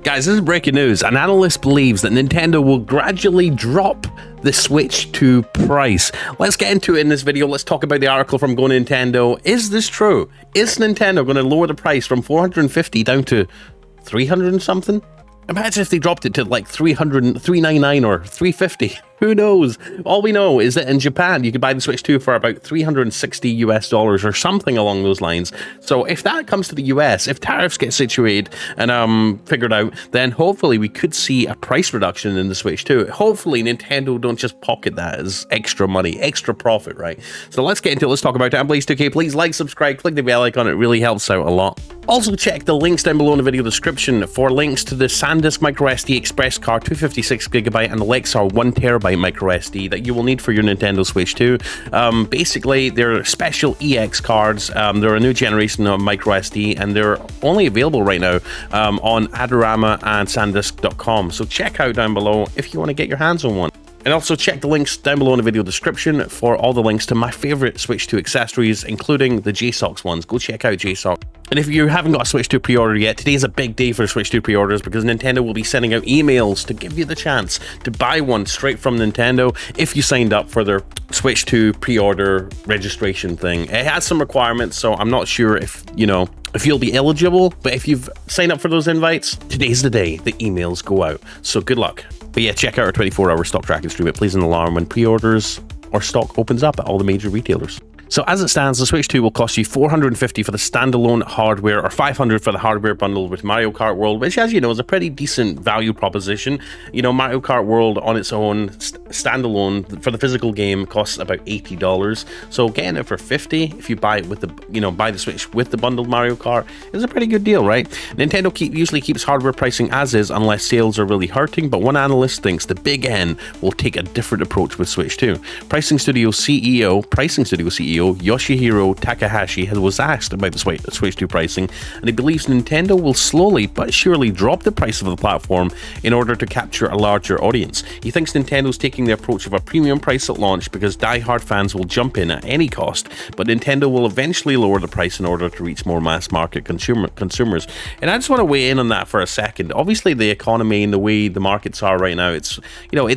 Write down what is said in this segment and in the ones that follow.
Guys, this is breaking news. An analyst believes that Nintendo will gradually drop the Switch 2 price. Let's get into it in this video. Let's talk about the article from Go Nintendo. Is this true? Is Nintendo going to lower the price from $450 down to 300 and something? Imagine if they dropped it to like $399 or $350. Who knows? All we know is that in Japan, you could buy the Switch 2 for about $360 US or something along those lines. So if that comes to the US, if tariffs get situated and figured out, then hopefully we could see a price reduction in the Switch 2. Hopefully Nintendo don't just pocket that as extra money, extra profit, right? So let's get into it. Let's talk about it. I'm Blaze2k. Please like, subscribe, click the bell icon. It really helps out a lot. Also check the links down below in the video description for links to the SanDisk microSD express card 256GB and the Lexar 1TB microSD that you will need for your Nintendo Switch 2. Basically, they're special EX cards. They're a new generation of microSD and they're only available right now on Adorama and SanDisk.com. So check out down below if you want to get your hands on one. And also check the links down below in the video description for all the links to my favorite Switch 2 accessories, including the JSOX ones. Go check out JSOX. And if you haven't got a Switch 2 pre-order yet, today's a big day for Switch 2 pre-orders because Nintendo will be sending out emails to give you the chance to buy one straight from Nintendo if you signed up for their Switch 2 pre-order registration thing. It has some requirements, so I'm not sure if you'll be eligible, but if you've signed up for those invites, today's the day the emails go out. So good luck. But yeah, check out our 24-hour stock tracking stream. It plays an alarm when pre-orders or stock opens up at all the major retailers. So as it stands, the Switch 2 will cost you $450 for the standalone hardware or $500 for the hardware bundle with Mario Kart World, which, as you know, is a pretty decent value proposition. You know, Mario Kart World on its own, standalone, for the physical game, costs about $80. So getting it for $50 if you buy it with the, buy the Switch with the bundled Mario Kart is a pretty good deal, right? Nintendo usually keeps hardware pricing as is unless sales are really hurting, but one analyst thinks the Big N will take a different approach with Switch 2. Pricing Studio CEO Yoshihiro Takahashi was asked about the Switch 2 pricing, and he believes Nintendo will slowly but surely drop the price of the platform in order to capture a larger audience. He thinks Nintendo's taking the approach of a premium price at launch because die-hard fans will jump in at any cost, but Nintendo will eventually lower the price in order to reach more mass market consumers. And I just want to weigh in on that for a second. Obviously, the economy and the way the markets are right now, it's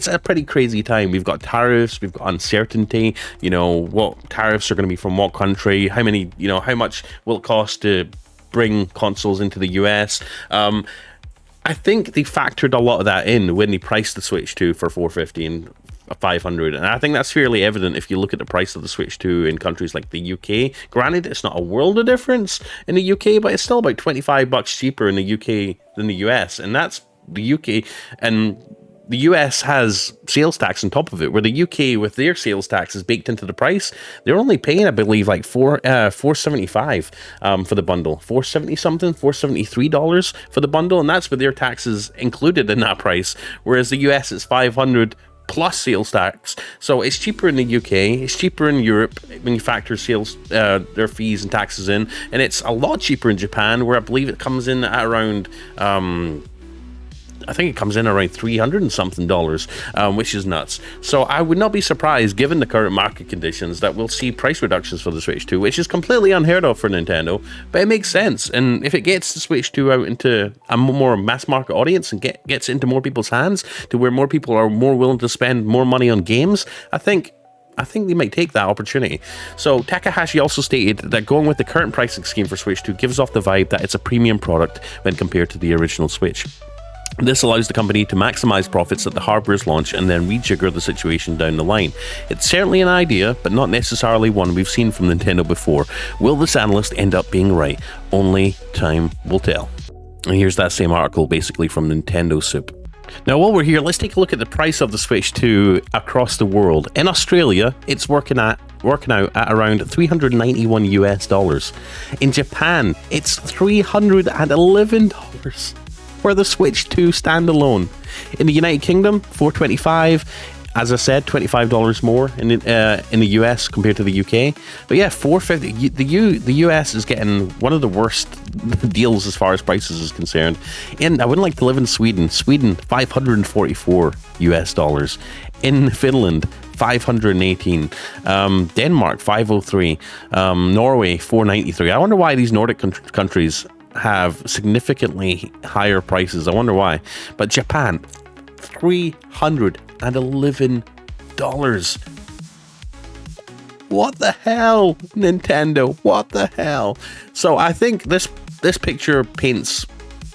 a pretty crazy time. We've got tariffs, we've got uncertainty, what tariffs are going to be from what country, how much will it cost to bring consoles into the US. I think they factored a lot of that in when they priced the Switch 2 for $450 and $500, and I think that's fairly evident if you look at the price of the Switch 2 in countries like the UK. Granted, it's not a world of difference in the UK, but it's still about $25 cheaper in the UK than the US, and that's the UK, and the US has sales tax on top of it, where the UK, with their sales tax is baked into the price, they're only paying, I believe, like $475 for the bundle, $473 for the bundle, and that's with their taxes included in that price. Whereas the US is $500 plus sales tax, so it's cheaper in the UK, it's cheaper in Europe when you factor sales, their fees and taxes in, and it's a lot cheaper in Japan, where I believe it comes in at around I think it comes in around $300 and something, which is nuts. So I would not be surprised, given the current market conditions, that we'll see price reductions for the Switch 2, which is completely unheard of for Nintendo, but it makes sense. And if it gets the Switch 2 out into a more mass market audience and gets into more people's hands, to where more people are more willing to spend more money on games, I think they might take that opportunity. So Takahashi also stated that going with the current pricing scheme for Switch 2 gives off the vibe that it's a premium product when compared to the original Switch. This allows the company to maximize profits at the hardware's launch and then rejigger the situation down the line. It's certainly an idea, but not necessarily one we've seen from Nintendo before. Will this analyst end up being right? Only time will tell. And here's that same article, basically from Nintendo Soup. Now, while we're here, let's take a look at the price of the Switch 2 across the world. In Australia, it's working out at around $391 US. In Japan, it's $311 for the Switch 2 standalone. In the United Kingdom, $425. As I said, $25 more in the US compared to the UK. But yeah, $450. The US is getting one of the worst deals as far as prices is concerned. And I wouldn't like to live in Sweden. Sweden, $544 US. In Finland, $518. Denmark, $503. Norway, $493. I wonder why these Nordic countries have significantly higher prices. I wonder why. But Japan, $311. What the hell, Nintendo? What the hell? So I think this picture paints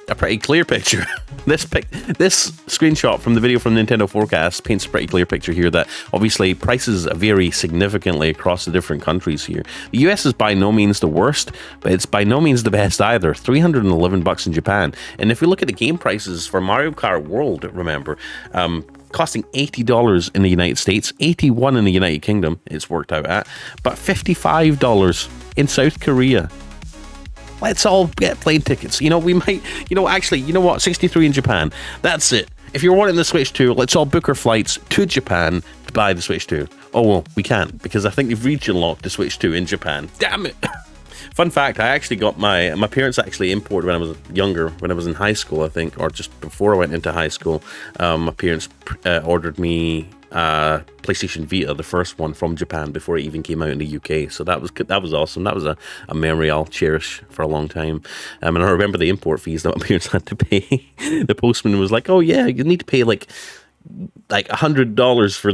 a pretty clear picture. This screenshot from the video from Nintendo Forecast paints a pretty clear picture here that obviously prices vary significantly across the different countries here. The US is by no means the worst, but it's by no means the best either. $311 in Japan. And if we look at the game prices for Mario Kart World, remember, costing $80 in the United States, $81 in the United Kingdom, it's worked out at, but $55 in South Korea. Let's all get plane tickets. You know, we might, actually, you know what? 63 in Japan. That's it. If you're wanting the Switch 2, let's all book our flights to Japan to buy the Switch 2. Oh, well, we can't because I think they've region locked the Switch 2 in Japan. Damn it. Fun fact, I actually got my parents actually imported when I was younger, when I was in high school, I think, or just before I went into high school. My parents ordered me PlayStation Vita, the first one, from Japan before it even came out in the UK. So that was awesome. That was a memory I'll cherish for a long time. And I remember the import fees that my parents had to pay. The postman was like, "Oh yeah, you need to pay like $100 for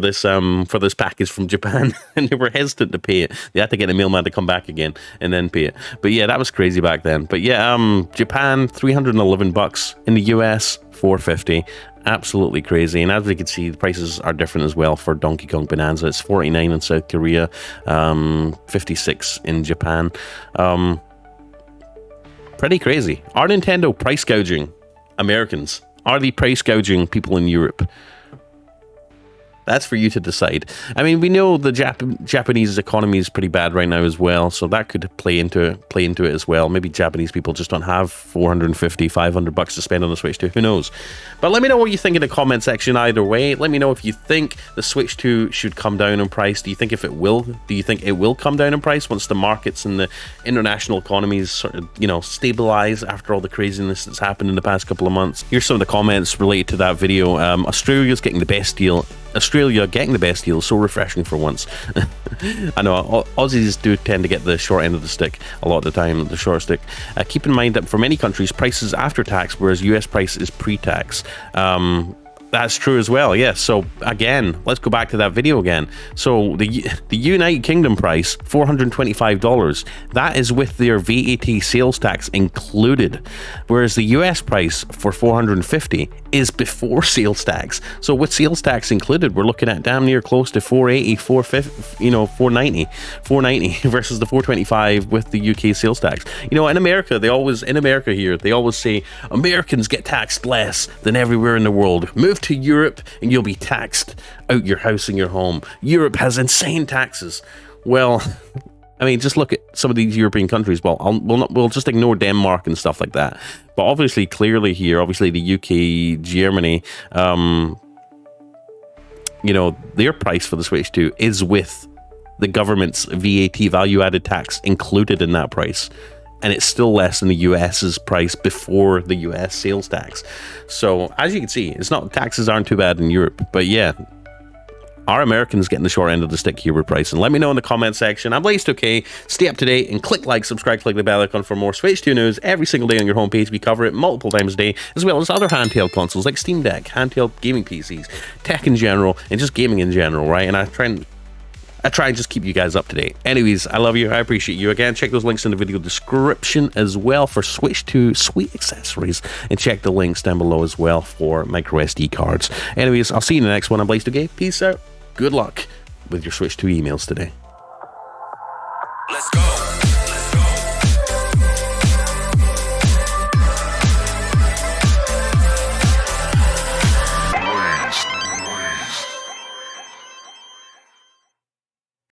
this package from Japan," and they were hesitant to pay it. They had to get the mailman to come back again and then pay it. But yeah, that was crazy back then. But yeah, Japan, $311. In the US, $450. Absolutely crazy. And as we can see, the prices are different as well for Donkey Kong Bonanza. It's $49 in South Korea, $56 in Japan. Pretty crazy. Are Nintendo price gouging Americans? Are they price gouging people in Europe? That's for you to decide. I mean, we know the Japanese economy is pretty bad right now as well, so that could play into it as well. Maybe Japanese people just don't have $450, $500 to spend on the Switch 2. Who knows? But let me know what you think in the comment section either way. Let me know if you think the Switch 2 should come down in price. Do you think it will come down in price once the markets and the international economies sort of, stabilize after all the craziness that's happened in the past couple of months? Here's some of the comments related to that video. Australia's getting the best deal. Australia getting the best deal, so refreshing for once. I know Aussies do tend to get the short end of the stick a lot of the time, the short stick. Keep in mind that for many countries, price is after tax, whereas US price is pre-tax. That's true as well, yes. So again, let's go back to that video again. So the United Kingdom price, $425. That is with their VAT sales tax included, whereas the US price for $450 is before sales tax. So with sales tax included, we're looking at damn near close to $480, $490 versus the $425 with the UK sales tax. In America, they always say Americans get taxed less than everywhere in the world. Move to Europe and you'll be taxed out your house and your home. Europe has insane taxes. Well, I mean, just look at some of these European countries. Well, we'll just ignore Denmark and stuff like that. But obviously, clearly here, obviously the UK, Germany, their price for the Switch 2 is with the government's VAT value-added tax included in that price. And it's still less than the US's price before the US sales tax. So as you can see, taxes aren't too bad in Europe. But yeah, are Americans getting the short end of the stick here with price? And let me know in the comment section. I'm Blazed2k. Stay up to date and click like, subscribe, click the bell icon for more Switch 2 news every single day on your homepage. We cover it multiple times a day, as well as other handheld consoles like Steam Deck, handheld gaming PCs, tech in general, and just gaming in general, right? And I try and just keep you guys up to date. Anyways, I love you. I appreciate you. Again, check those links in the video description as well for Switch 2 sweet accessories. And check the links down below as well for micro SD cards. Anyways, I'll see you in the next one. I'm Blazed2k. Peace out. Good luck with your Switch 2 emails today.